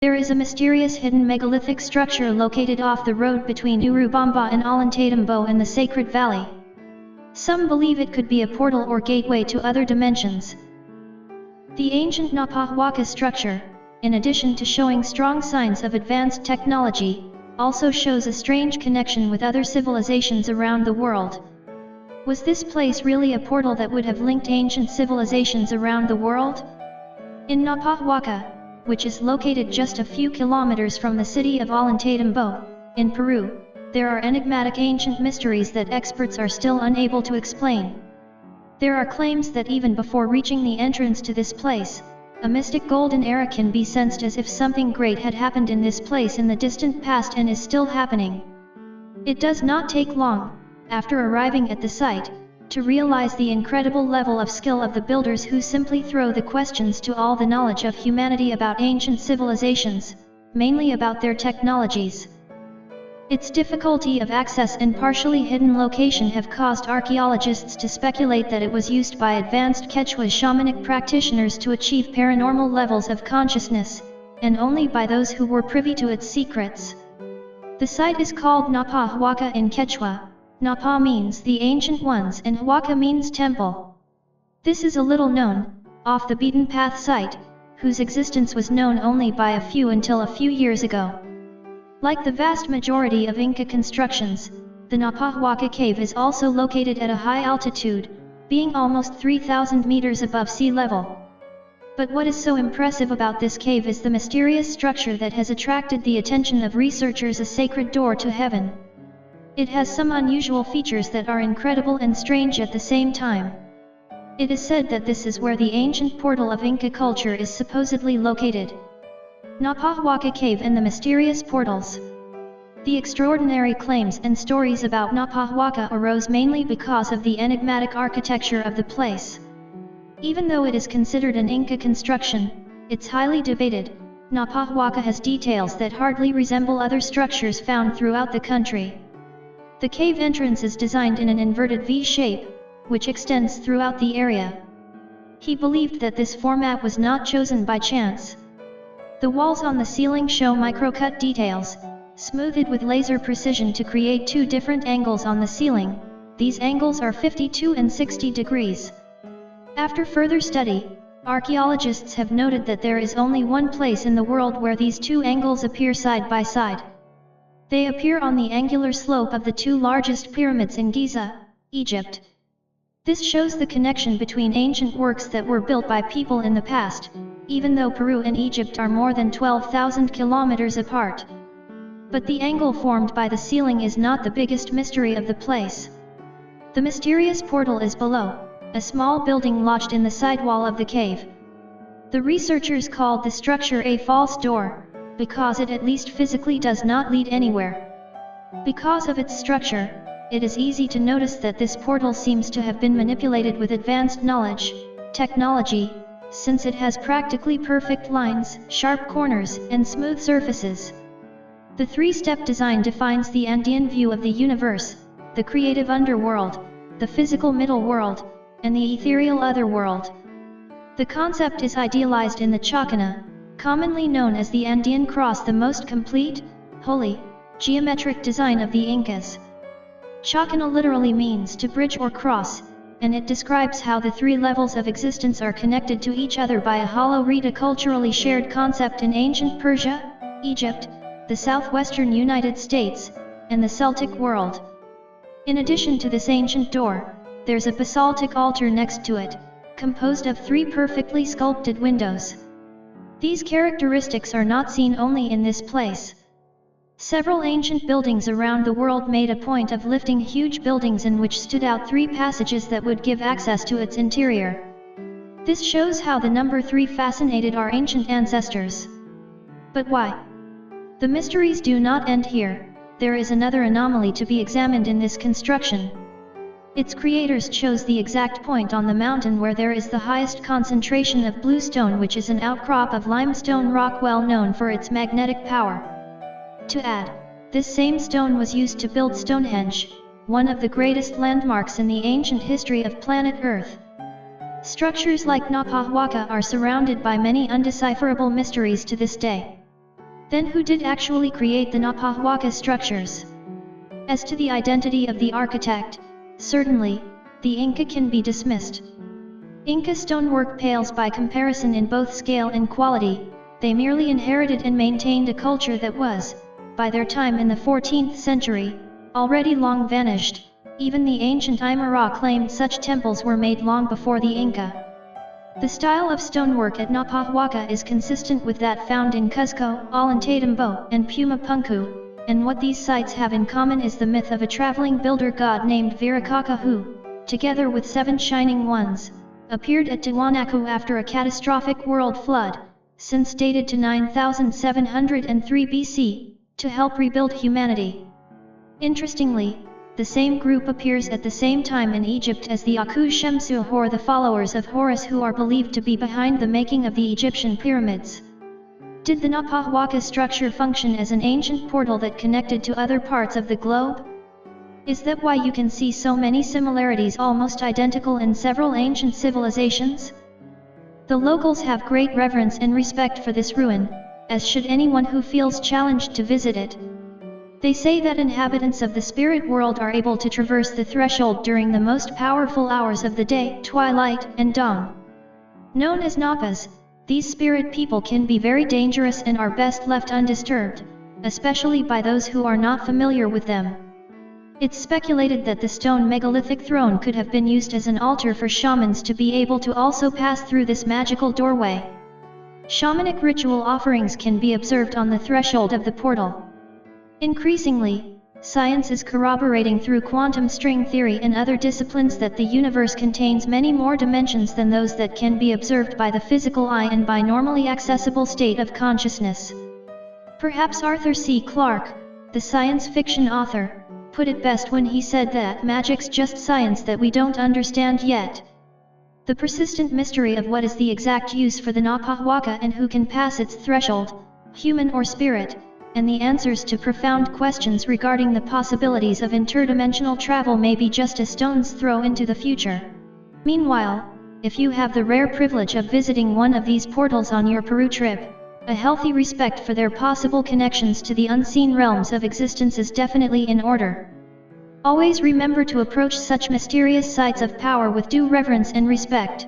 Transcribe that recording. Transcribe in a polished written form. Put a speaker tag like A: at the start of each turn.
A: There is a mysterious hidden megalithic structure located off the road between Urubamba and Ollantaytambo and the Sacred Valley. Some believe it could be a portal or gateway to other dimensions. The ancient Naupa Huaca structure, in addition to showing strong signs of advanced technology, also shows a strange connection with other civilizations around the world. Was this place really a portal that would have linked ancient civilizations around the world? In Naupa Huaca, which is located just a few kilometers from the city of Ollantaytambo, in Peru, there are enigmatic ancient mysteries that experts are still unable to explain. There are claims that even before reaching the entrance to this place, a mystic golden era can be sensed, as if something great had happened in this place in the distant past and is still happening. It does not take long, after arriving at the site, to realize the incredible level of skill of the builders, who simply throw the questions to all the knowledge of humanity about ancient civilizations, mainly about their technologies. Its difficulty of access and partially hidden location have caused archaeologists to speculate that it was used by advanced Quechua shamanic practitioners to achieve paranormal levels of consciousness, and only by those who were privy to its secrets. The site is called Naupa Huaca in Quechua. Naupa means the ancient ones and Huaca means temple. This is a little known, off the beaten path site, whose existence was known only by a few until a few years ago. Like the vast majority of Inca constructions, the Naupa Huaca cave is also located at a high altitude, being almost 3,000 meters above sea level. But what is so impressive about this cave is the mysterious structure that has attracted the attention of researchers: a sacred door to heaven. It has some unusual features that are incredible and strange at the same time. It is said that this is where the ancient portal of Inca culture is supposedly located. Naupa Huaca Cave and the mysterious portals. The extraordinary claims and stories about Naupa Huaca arose mainly because of the enigmatic architecture of the place. Even though it is considered an Inca construction, it's highly debated. Naupa Huaca has details that hardly resemble other structures found throughout the country. The cave entrance is designed in an inverted V shape, which extends throughout the area. He believed that this format was not chosen by chance. The walls on the ceiling show micro-cut details, smoothed with laser precision to create two different angles on the ceiling. These angles are 52 and 60 degrees. After further study, archaeologists have noted that there is only one place in the world where these two angles appear side by side. They appear on the angular slope of the two largest pyramids in Giza, Egypt. This shows the connection between ancient works that were built by people in the past, even though Peru and Egypt are more than 12,000 kilometers apart. But the angle formed by the ceiling is not the biggest mystery of the place. The mysterious portal is below, a small building lodged in the sidewall of the cave. The researchers called the structure a false door, because it at least physically does not lead anywhere. Because of its structure, it is easy to notice that this portal seems to have been manipulated with advanced knowledge, technology, since it has practically perfect lines, sharp corners, and smooth surfaces. The three-step design defines the Andean view of the universe: the creative underworld, the physical middle world, and the ethereal otherworld. The concept is idealized in the Chacana, commonly known as the Andean cross, the most complete, holy, geometric design of the Incas. Chacana literally means to bridge or cross, and it describes how the three levels of existence are connected to each other by a hollow reed, a culturally shared concept in ancient Persia, Egypt, the southwestern United States, and the Celtic world. In addition to this ancient door, there's a basaltic altar next to it, composed of three perfectly sculpted windows. These characteristics are not seen only in this place. Several ancient buildings around the world made a point of lifting huge buildings in which stood out three passages that would give access to its interior. This shows how the number 3 fascinated our ancient ancestors. But why? The mysteries do not end here. There is another anomaly to be examined in this construction. Its creators chose the exact point on the mountain where there is the highest concentration of bluestone, which is an outcrop of limestone rock well known for its magnetic power. To add, this same stone was used to build Stonehenge, one of the greatest landmarks in the ancient history of planet Earth. Structures like Naupa Huaca are surrounded by many undecipherable mysteries to this day. Then who did actually create the Naupa Huaca structures? As to the identity of the architect, certainly, the Inca can be dismissed. Inca stonework pales by comparison in both scale and quality. They merely inherited and maintained a culture that was, by their time in the 14th century, already long vanished. Even the ancient Aymara claimed such temples were made long before the Inca. The style of stonework at Naupa Huaca is consistent with that found in Cuzco, Ollantaytambo, and Puma Punku, and what these sites have in common is the myth of a traveling builder god named Viracocha who, together with 7 shining ones, appeared at Tiwanaku after a catastrophic world flood, since dated to 9703 BC, to help rebuild humanity. Interestingly, the same group appears at the same time in Egypt as the Aku Shemsu Hor, the followers of Horus who are believed to be behind the making of the Egyptian pyramids. Did the Naupa Huaca structure function as an ancient portal that connected to other parts of the globe? Is that why you can see so many similarities almost identical in several ancient civilizations? The locals have great reverence and respect for this ruin, as should anyone who feels challenged to visit it. They say that inhabitants of the spirit world are able to traverse the threshold during the most powerful hours of the day, twilight, and dawn. Known as Naupas, these spirit people can be very dangerous and are best left undisturbed, especially by those who are not familiar with them. It's speculated that the stone megalithic throne could have been used as an altar for shamans to be able to also pass through this magical doorway. Shamanic ritual offerings can be observed on the threshold of the portal. Increasingly, science is corroborating through quantum string theory and other disciplines that the universe contains many more dimensions than those that can be observed by the physical eye and by normally accessible state of consciousness. Perhaps Arthur C. Clarke, the science fiction author, put it best when he said that magic's just science that we don't understand yet. The persistent mystery of what is the exact use for the Naupa Huaca and who can pass its threshold, human or spirit, and the answers to profound questions regarding the possibilities of interdimensional travel may be just a stone's throw into the future. Meanwhile, if you have the rare privilege of visiting one of these portals on your Peru trip, a healthy respect for their possible connections to the unseen realms of existence is definitely in order. Always remember to approach such mysterious sites of power with due reverence and respect.